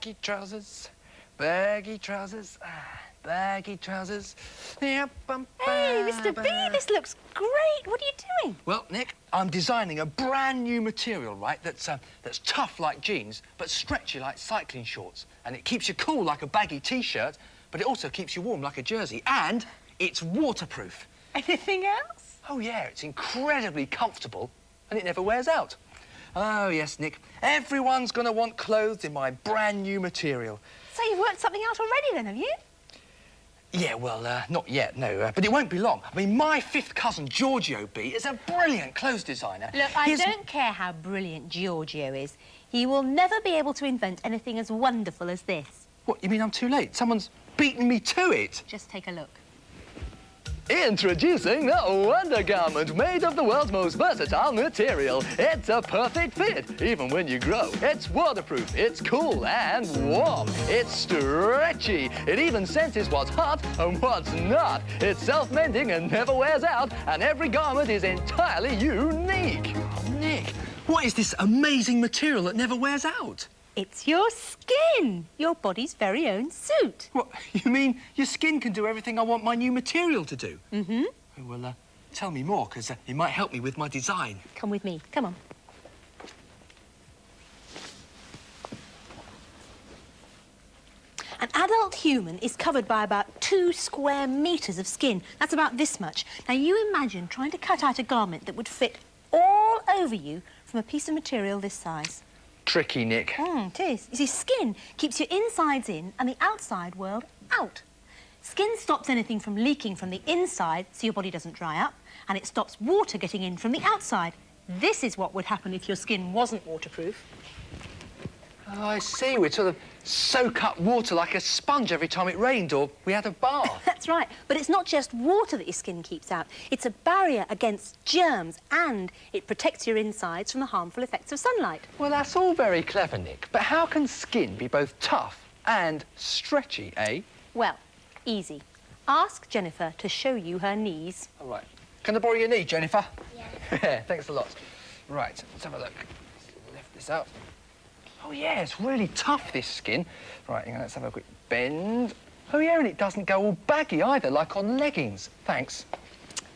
baggy trousers, baggy trousers, baggy trousers. Hey, Mr. B, this looks great. What are you doing? Well, Nick, I'm designing a brand new material, right, that's tough like jeans, but stretchy like cycling shorts. And it keeps you cool like a baggy T-shirt, but it also keeps you warm like a jersey. And it's waterproof. Anything else? Oh, yeah, it's incredibly comfortable, and it never wears out. Oh, yes, Nick. Everyone's going to want clothes in my brand new material. So you've worked something out already, then, have you? Yeah, well, not yet, no. But it won't be long. I mean, my fifth cousin, Giorgio B, is a brilliant clothes designer. Look, I don't care how brilliant Giorgio is. He will never be able to invent anything as wonderful as this. What, you mean I'm too late? Someone's beaten me to it. Just take a look. Introducing the Wonder Garment, made of the world's most versatile material. It's a perfect fit, even when you grow. It's waterproof, it's cool and warm. It's stretchy. It even senses what's hot and what's not. It's self-mending and never wears out, and every garment is entirely unique. Oh, Nick, what is this amazing material that never wears out? It's your skin, your body's very own suit. What, you mean your skin can do everything I want my new material to do? Mm-hmm. Oh, well, tell me more, because it might help me with my design. Come with me, come on. An adult human is covered by about 2 square metres of skin. That's about this much. Now, you imagine trying to cut out a garment that would fit all over you from a piece of material this size. Tricky, Nick. It is. You see, skin keeps your insides in and the outside world out. Skin stops anything from leaking from the inside so your body doesn't dry up, and it stops water getting in from the outside. This is what would happen if your skin wasn't waterproof. Oh, I see. We'd sort of soak up water like a sponge every time it rained or we had a bath. That's right. But it's not just water that your skin keeps out. It's a barrier against germs, and it protects your insides from the harmful effects of sunlight. Well, that's all very clever, Nick. But how can skin be both tough and stretchy, eh? Well, easy. Ask Jennifer to show you her knees. All right. Can I borrow your knee, Jennifer? Yeah. Yeah, thanks a lot. Right, let's have a look. Lift this up. Oh, yeah, it's really tough, this skin. Right, hang on, let's have a quick bend. Oh, yeah, and it doesn't go all baggy either, like on leggings. Thanks.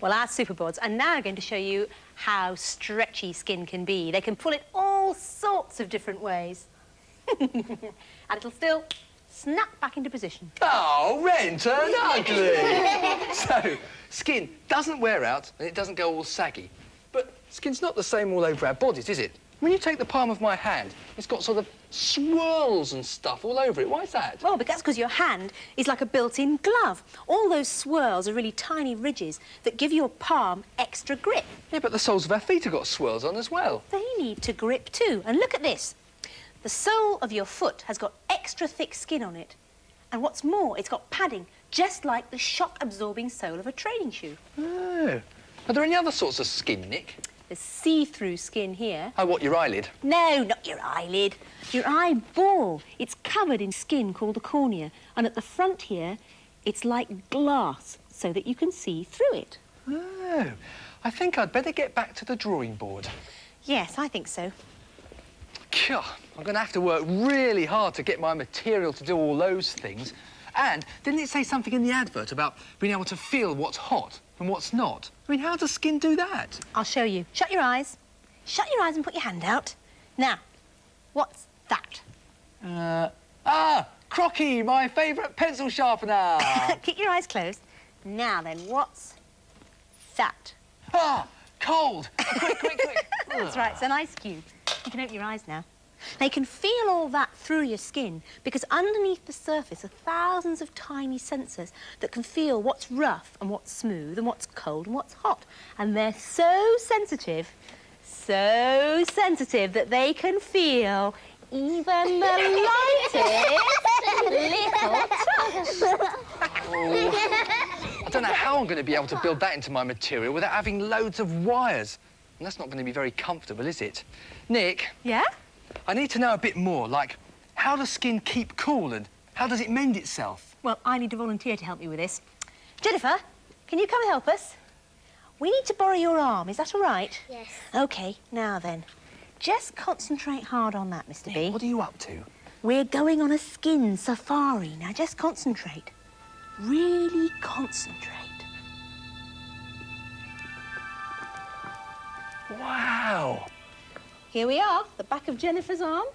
Well, our Superbods are now going to show you how stretchy skin can be. They can pull it all sorts of different ways. And it'll still snap back into position. Oh, Ren turned ugly. So, skin doesn't wear out and it doesn't go all saggy. But skin's not the same all over our bodies, is it? When you take the palm of my hand, it's got sort of swirls and stuff all over it. Why is that? Well, that's because your hand is like a built-in glove. All those swirls are really tiny ridges that give your palm extra grip. Yeah, but the soles of our feet have got swirls on as well. They need to grip too. And look at this. The sole of your foot has got extra thick skin on it. And what's more, it's got padding, just like the shock-absorbing sole of a training shoe. Oh. Are there any other sorts of skin, Nick? There's see-through skin here. Oh, what, your eyelid? No, not your eyelid. Your eyeball. It's covered in skin called the cornea. And at the front here, it's like glass, so that you can see through it. Oh. I think I'd better get back to the drawing board. Yes, I think so. God, I'm going to have to work really hard to get my material to do all those things. And didn't it say something in the advert about being able to feel what's hot and what's not? I mean, how does skin do that? I'll show you. Shut your eyes. Shut your eyes and put your hand out. Now, what's that? Crocky, my favourite pencil sharpener. Keep your eyes closed. Now then, what's that? Cold. Quick. That's right, it's an ice cube. You can open your eyes now. They can feel all that through your skin because underneath the surface are thousands of tiny sensors that can feel what's rough and what's smooth and what's cold and what's hot. And they're so sensitive that they can feel even the lightest little touch. I don't know how I'm going to be able to build that into my material without having loads of wires. And that's not going to be very comfortable, is it? Nick? Yeah? I need to know a bit more, like, how does skin keep cool and how does it mend itself? Well, I need a volunteer to help me with this. Jennifer, can you come and help us? We need to borrow your arm, is that all right? Yes. OK, now then, just concentrate hard on that, Mr. B. What are you up to? We're going on a skin safari. Now, just concentrate. Really concentrate. Wow. Here we are, the back of Jennifer's arm.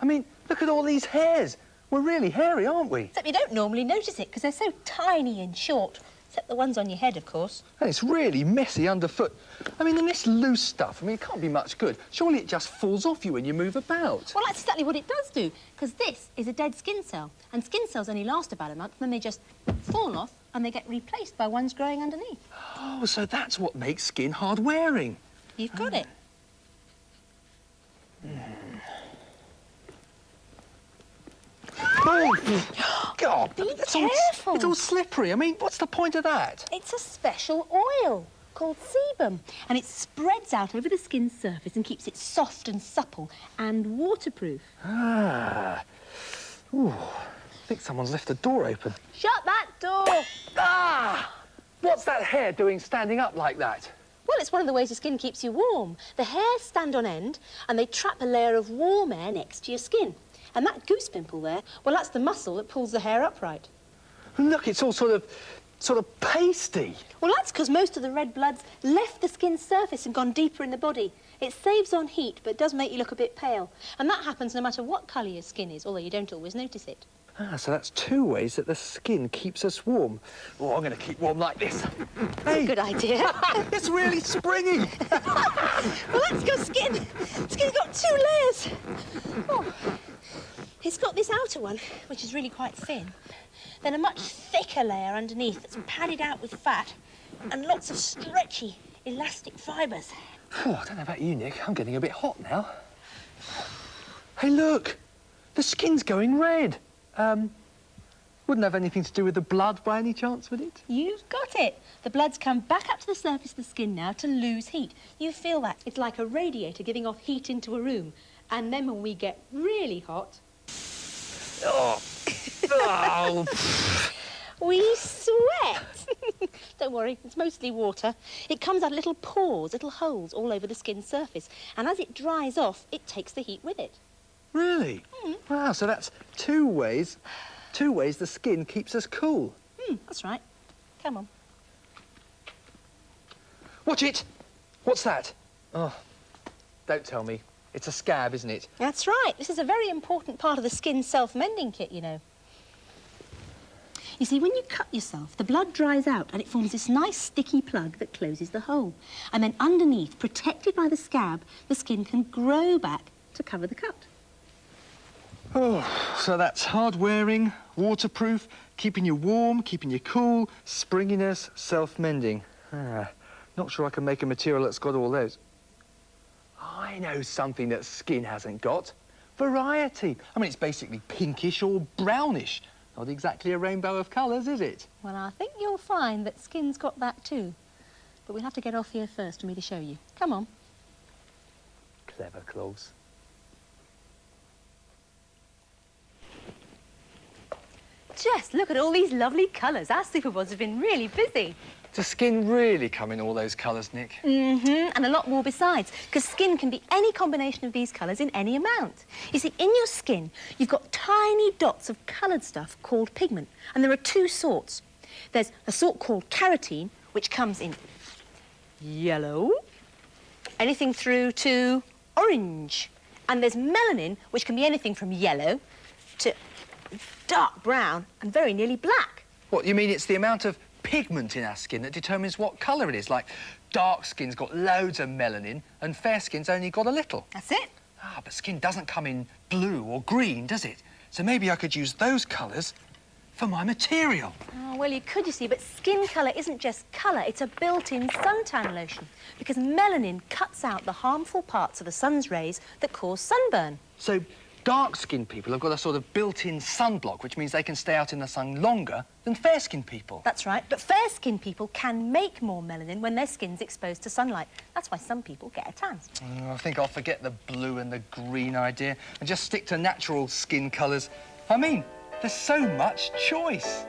I mean, look at all these hairs. We're really hairy, aren't we? Except you don't normally notice it because they're so tiny and short. Except the ones on your head, of course. And it's really messy underfoot. I mean, and this loose stuff, I mean, it can't be much good. Surely it just falls off you when you move about. Well, that's exactly what it does do, because this is a dead skin cell, and skin cells only last about a month, then they just fall off and they get replaced by ones growing underneath. Oh, so that's what makes skin hard-wearing. You've got it. Oh, God. Be it's careful. It's all slippery. I mean, what's the point of that? It's a special oil called sebum, and it spreads out over the skin's surface and keeps it soft and supple and waterproof. Ah. Ooh. I think someone's left the door open. Shut that door! Ah! What's that hair doing standing up like that? Well, it's one of the ways your skin keeps you warm. The hairs stand on end, and they trap a layer of warm air next to your skin. And that goose pimple there, well, that's the muscle that pulls the hair upright. Look, it's all sort of pasty. Well, that's because most of the red blood's left the skin's surface and gone deeper in the body. It saves on heat, but does make you look a bit pale. And that happens no matter what colour your skin is, although you don't always notice it. Ah, so that's two ways that the skin keeps us warm. Oh, I'm going to keep warm like this. Hey! Good idea. It's really springy. Well, that's because skin's got two layers. Oh. It's got this outer one, which is really quite thin, then a much thicker layer underneath that's padded out with fat and lots of stretchy, elastic fibres. Oh, I don't know about you, Nick. I'm getting a bit hot now. Hey, look! The skin's going red. Wouldn't have anything to do with the blood by any chance, would it? You've got it. The blood's come back up to the surface of the skin now to lose heat. You feel that. It's like a radiator giving off heat into a room. And then when we get really hot... Oh. Oh. We sweat. Don't worry, it's mostly water. It comes out of little pores, little holes all over the skin's surface. And as it dries off, it takes the heat with it. Really? Wow, so that's two ways the skin keeps us cool. That's right. Come on. Watch it! What's that? Oh, don't tell me. It's a scab, isn't it? That's right. This is a very important part of the skin self-mending kit, you know. You see, when you cut yourself, the blood dries out and it forms this nice sticky plug that closes the hole. And then underneath, protected by the scab, the skin can grow back to cover the cut. Oh, so that's hard-wearing, waterproof, keeping you warm, keeping you cool, springiness, self-mending. Not sure I can make a material that's got all those. I know something that skin hasn't got. Variety. I mean, it's basically pinkish or brownish. Not exactly a rainbow of colours, is it? Well, I think you'll find that skin's got that too. But we'll have to get off here first for me to show you. Come on. Clever claws. Just look at all these lovely colours. Our Superbods have been really busy. Does skin really come in all those colours, Nick? And a lot more besides, because skin can be any combination of these colours in any amount. You see, in your skin, you've got tiny dots of coloured stuff called pigment, and there are two sorts. There's a sort called carotene, which comes in yellow, anything through to orange. And there's melanin, which can be anything from yellow to dark brown and very nearly black. What, you mean it's the amount of pigment in our skin that determines what colour it is? Like, dark skin's got loads of melanin and fair skin's only got a little. That's it. Ah, but skin doesn't come in blue or green, does it? So maybe I could use those colours for my material. Oh, well, you could, you see, but skin colour isn't just colour, it's a built-in suntan lotion, because melanin cuts out the harmful parts of the sun's rays that cause sunburn. So dark-skinned people have got a sort of built-in sunblock, which means they can stay out in the sun longer than fair-skinned people. That's right, but fair-skinned people can make more melanin when their skin's exposed to sunlight. That's why some people get a tan. I think I'll forget the blue and the green idea and just stick to natural skin colours. I mean, there's so much choice.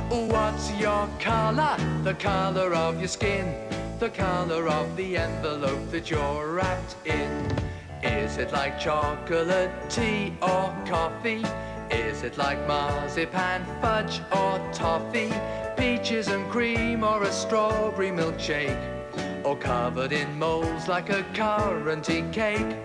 What's your colour? The colour of your skin. the colour of the envelope that you're wrapped in. Is it like chocolate, tea or coffee? Is it like marzipan, fudge or toffee? Peaches and cream or a strawberry milkshake? Or covered in moles like a currant-y cake?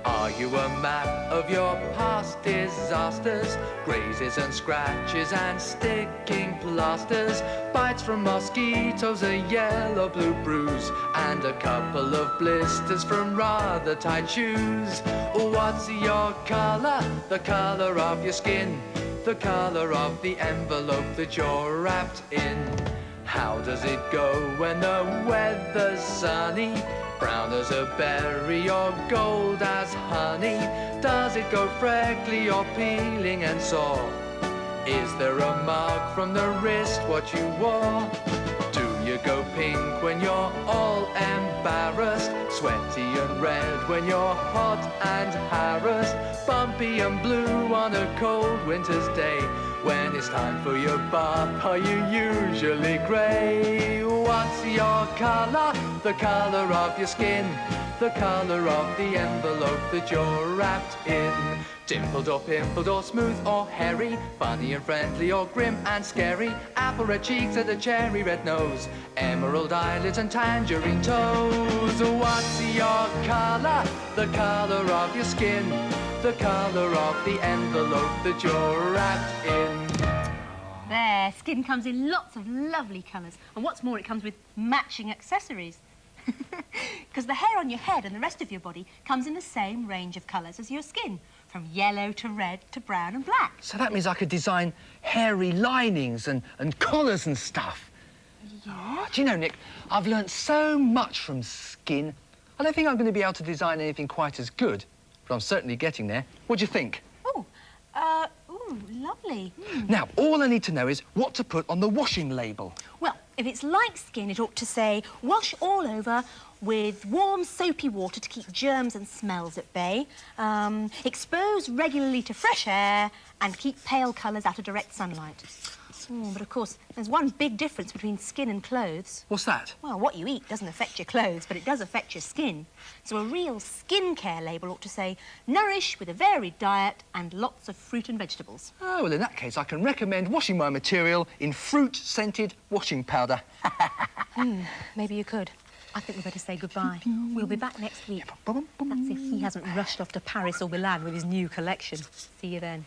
Are you a map of your past disasters? Grazes and scratches and sticking plasters? Bites from mosquitoes, a yellow-blue bruise, and a couple of blisters from rather tight shoes. What's your colour? The colour of your skin, the colour of the envelope that you're wrapped in. How does it go when the weather's sunny? Brown as a berry or gold as honey? Does it go freckly or peeling and sore? Is there a mark from the wrist what you wore? Do you go pink when you're all embarrassed? Sweaty and red when you're hot and harassed? Bumpy and blue on a cold winter's day? When it's time for your bath, are you usually grey? What's your colour? The colour of your skin, the colour of the envelope that you're wrapped in. Dimpled or pimpled or smooth or hairy, funny and friendly or grim and scary, apple red cheeks and a cherry red nose, emerald eyelids and tangerine toes. What's your colour? The colour of your skin, the colour of the envelope that you're wrapped in. There, skin comes in lots of lovely colours. And what's more, it comes with matching accessories. Because the hair on your head and the rest of your body comes in the same range of colours as your skin, from yellow to red to brown and black. So that means I could design hairy linings and collars and stuff. Yeah? Oh, do you know, Nick, I've learnt so much from skin. I don't think I'm going to be able to design anything quite as good, but I'm certainly getting there. What do you think? Ooh, lovely. Now, all I need to know is what to put on the washing label. Well, if it's like skin, it ought to say, wash all over with warm, soapy water to keep germs and smells at bay. Expose regularly to fresh air and keep pale colours out of direct sunlight. Oh, but of course, there's one big difference between skin and clothes. What's that? Well, what you eat doesn't affect your clothes, but it does affect your skin. So a real skincare label ought to say, nourish with a varied diet and lots of fruit and vegetables. Oh, well, in that case, I can recommend washing my material in fruit-scented washing powder. Maybe you could. I think we better say goodbye. We'll be back next week. That's if he hasn't rushed off to Paris or Milan with his new collection. See you then.